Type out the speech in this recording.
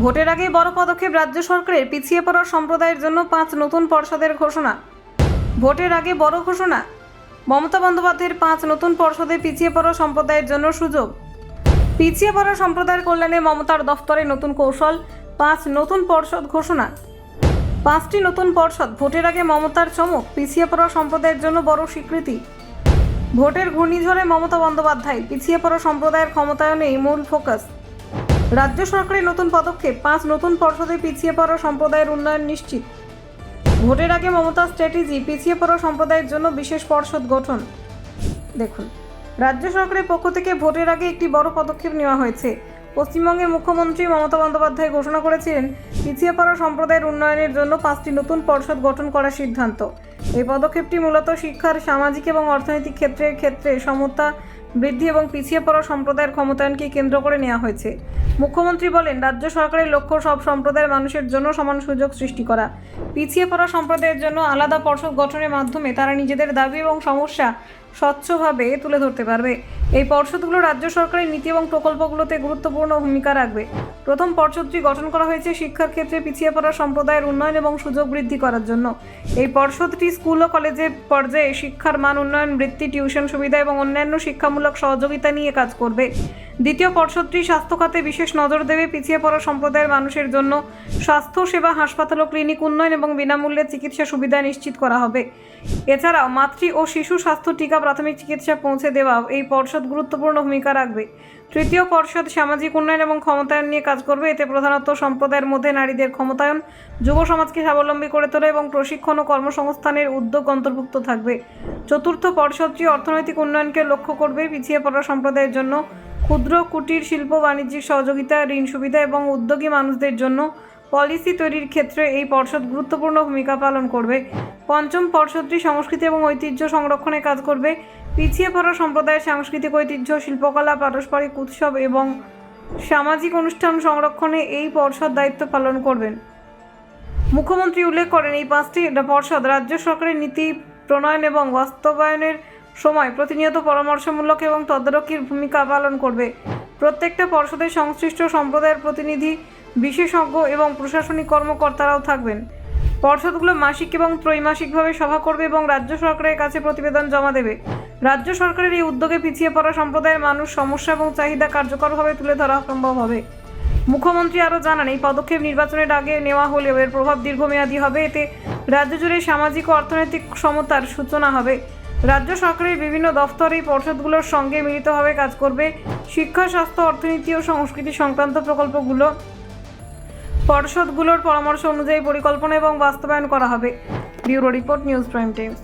ভোটের আগে বড় পদক্ষেপ রাজ্য সরকারের পিছিয়ে পড়া সম্প্রদায়ের জন্য 5 নতুন পর্ষদের ঘোষণা। ভোটের আগে বড় ঘোষণা, মমতা বন্দ্যোপাধ্যায়ের 5 নতুন পর্ষদে পিছিয়ে পড়া সম্প্রদায়ের জন্য সুযোগ। পিছিয়ে পড়া সম্প্রদায়ের কল্যাণে মমতার দফতরে নতুন কৌশল, 5 নতুন পর্ষদ ঘোষণা। 5টি নতুন পর্ষদ, ভোটের আগে মমতার চমক, পিছিয়ে পড়া সম্প্রদায়ের জন্য বড় স্বীকৃতি। ভোটের ঘূর্ণিঝড়ে মমতা বন্দ্যোপাধ্যায়, পিছিয়ে পড়া সম্প্রদায়ের ক্ষমতায়নেই মূল ফোকাস। রাজ্য সরকারের নতুন পদক্ষেপ, 5 নতুন পর্ষদে পিছিয়ে পড়া সম্প্রদায়ের উন্নয়ন নিশ্চিত। ভোটের আগে মমতার স্ট্র্যাটেজি, পিছিয়ে পড়া সম্প্রদায়ের জন্য বিশেষ পর্ষদ গঠন। দেখুন, রাজ্য সরকারের পক্ষ থেকে ভোটের আগে একটি বড় পদক্ষেপ নেওয়া হয়েছে। পশ্চিমবঙ্গের মুখ্যমন্ত্রী মমতা বন্দ্যোপাধ্যায় ঘোষণা করেছিলেন পিছিয়ে পড়া সম্প্রদায়ের উন্নয়নের জন্য 5টি নতুন পর্ষদ গঠন করার সিদ্ধান্ত। এই পদক্ষেপটি মূলত শিক্ষার, সামাজিক এবং অর্থনৈতিক ক্ষেত্রে সমতা বৃদ্ধি এবং পিছিয়ে পড়া সম্প্রদায়ের ক্ষমতায়নকে কেন্দ্র করে নেওয়া হয়েছে। মুখ্যমন্ত্রী বলেন, রাজ্য সরকারের লক্ষ্য সব সম্প্রদায়ের মানুষের জন্য সমান সুযোগ সৃষ্টি করা। পিছিয়ে পড়া সম্প্রদায়ের জন্য আলাদা পর্ষদ গঠনের মাধ্যমে তারা নিজেদের দাবি এবং সমস্যা স্বচ্ছভাবে তুলে ধরতে পারবে। এই পর্ষদগুলো রাজ্য সরকারের নীতি এবং প্রকল্পগুলোতে গুরুত্বপূর্ণ ভূমিকা রাখবে। প্রথম পর্ষদটি গঠন করা হয়েছে শিক্ষার ক্ষেত্রে পিছিয়ে পড়া সম্প্রদায়ের উন্নয়ন এবং সুযোগ বৃদ্ধি করার জন্য। এই পর্ষদটি স্কুল ও কলেজের পর্যায়ে শিক্ষার মান উন্নয়ন, বৃত্তি, টিউশন সুবিধা এবং অন্যান্য শিক্ষামূলক সহযোগিতা নিয়ে কাজ করবে। দ্বিতীয় পর্ষদটি স্বাস্থ্য খাতে বিশেষ নজর দেবে। পিছিয়ে পড়া সম্প্রদায়ের মানুষের জন্য স্বাস্থ্য সেবা, হাসপাতাল ও ক্লিনিক উন্নয়ন এবং বিনামূল্যে চিকিৎসা সুবিধা নিশ্চিত করা হবে। এছাড়াও মাতৃ ও শিশু স্বাস্থ্য, টিকা, প্রাথমিক চিকিৎসা পৌঁছে দেওয়াও এই পর্ষদ গুরুত্বপূর্ণ ভূমিকা রাখবে। তৃতীয় পর্ষদ সামাজিক উন্নয়ন এবং ক্ষমতায়ন নিয়ে কাজ করবে। এতে প্রধানত সম্প্রদায়ের মধ্যে নারীদের ক্ষমতায়ন, যুব সমাজকে স্বাবলম্বী করে তোলা এবং প্রশিক্ষণ ও কর্মসংস্থানের উদ্যোগ অন্তর্ভুক্ত থাকবে। চতুর্থ পর্ষদটি অর্থনৈতিক উন্নয়নকে লক্ষ্য করবে। পিছিয়ে পড়া সম্প্রদায়ের জন্য ক্ষুদ্র, কুটির শিল্প, বাণিজ্যিক সহযোগিতা, ঋণ সুবিধা এবং উদ্যোগী মানুষদের জন্য পলিসি তৈরির ক্ষেত্রে এই পর্ষদ গুরুত্বপূর্ণ ভূমিকা পালন করবে। পঞ্চম পর্ষদটি সংস্কৃতি এবং ঐতিহ্য সংরক্ষণে কাজ করবে। পিছিয়ে পড়া সম্প্রদায়ের সাংস্কৃতিক ঐতিহ্য, শিল্পকলা, পারস্পরিক উৎসব এবং সামাজিক অনুষ্ঠান সংরক্ষণে এই পর্ষদ দায়িত্ব পালন করবেন। মুখ্যমন্ত্রী উল্লেখ করেন, এই 5টি পর্ষদ রাজ্য সরকারের নীতি প্রণয়ন এবং বাস্তবায়নের সময় প্রতিনিয়ত পরামর্শমূলক এবং তদারকির ভূমিকা পালন করবে। প্রত্যেকটা পর্ষদের সংশ্লিষ্ট সম্প্রদায়ের প্রতিনিধি, বিশেষজ্ঞ এবং প্রশাসনিক কর্মকর্তারাও থাকবেন। পর্ষদগুলো মাসিক এবং ত্রৈমাসিকভাবে সভা করবে এবং রাজ্য সরকারের কাছে প্রতিবেদন জমা দেবে। রাজ্য সরকারের এই উদ্যোগে পিছিয়ে পড়া সম্প্রদায়ের মানুষ সমস্যা এবং চাহিদা কার্যকরভাবে তুলে ধরা সম্ভব হবে। মুখ্যমন্ত্রী আরও জানান, এই পদক্ষেপ নির্বাচনের আগে নেওয়া হলেও এর প্রভাব দীর্ঘমেয়াদী হবে। এতে রাজ্য জুড়ে সামাজিক ও অর্থনৈতিক সমতার সূচনা হবে। রাজ্য সরকারের বিভিন্ন দফতর এই পর্ষদগুলোর সঙ্গে মিলিতভাবে কাজ করবে। শিক্ষা, স্বাস্থ্য, অর্থনীতি ও সংস্কৃতি সংক্রান্ত প্রকল্পগুলো পর্ষদগুলোর পরামর্শ অনুযায়ী পরিকল্পনা এবং বাস্তবায়ন করা হবে। Bureau report, news prime Times.